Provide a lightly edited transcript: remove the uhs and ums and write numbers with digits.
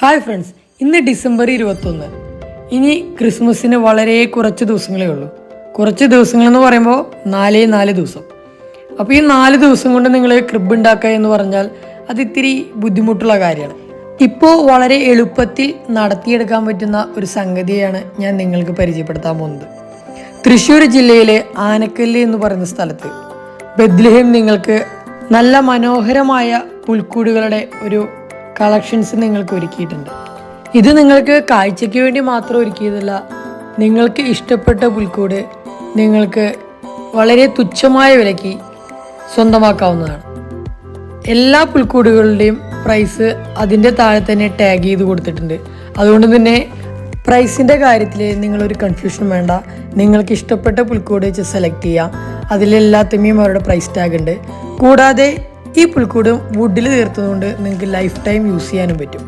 Hi friends, ഇന്ന് December 21. ഇനി ക്രിസ്മസിന് വളരെ കുറച്ച് ദിവസങ്ങളേ ഉള്ളൂ. കുറച്ച് ദിവസങ്ങളെന്ന് പറയുമ്പോൾ 4 ദിവസം. അപ്പോൾ ഈ 4 ദിവസം കൊണ്ട് നിങ്ങൾ ക്രിബ് ഉണ്ടാക്കുക എന്ന് പറഞ്ഞാൽ അത് ഇത്തിരി ബുദ്ധിമുട്ടുള്ള കാര്യമാണ്. ഇപ്പോൾ വളരെ എളുപ്പത്തിൽ നടത്തിയെടുക്കാൻ പറ്റുന്ന ഒരു സംഗതിയാണ് ഞാൻ നിങ്ങൾക്ക് പരിചയപ്പെടുത്താൻ പോകുന്നത്. തൃശ്ശൂർ ജില്ലയിലെ ആനക്കല്ല് എന്ന് പറയുന്ന സ്ഥലത്ത് ബെത്ലഹേം നിങ്ങൾക്ക് നല്ല മനോഹരമായ പുൽക്കൂടുകളുടെ ഒരു കളക്ഷൻസ് നിങ്ങൾക്ക് ഒരുക്കിയിട്ടുണ്ട്. ഇത് നിങ്ങൾക്ക് കാഴ്ചയ്ക്ക് വേണ്ടി മാത്രം ഒരുക്കിയതല്ല, നിങ്ങൾക്ക് ഇഷ്ടപ്പെട്ട പുൽക്കൂട് നിങ്ങൾക്ക് വളരെ തുച്ഛമായ വിലയ്ക്ക് സ്വന്തമാക്കാവുന്നതാണ്. എല്ലാ പുൽക്കൂടുകളുടെയും പ്രൈസ് അതിൻ്റെ താഴെ തന്നെ ടാഗ് ചെയ്ത് കൊടുത്തിട്ടുണ്ട്. അതുകൊണ്ട് തന്നെ പ്രൈസിൻ്റെ കാര്യത്തിൽ നിങ്ങളൊരു കൺഫ്യൂഷൻ വേണ്ട. നിങ്ങൾക്ക് ഇഷ്ടപ്പെട്ട പുൽക്കൂട് വെച്ച് സെലക്ട് ചെയ്യാം. അതിലെല്ലാത്തിനെയും അവരുടെ പ്രൈസ് ടാഗ് ഉണ്ട്. കൂടാതെ ഈ പുൽക്കൂടും വുഡിൽ തീർത്തതുകൊണ്ട് നിങ്ങൾക്ക് ലൈഫ് ടൈം യൂസ് ചെയ്യാനും പറ്റും.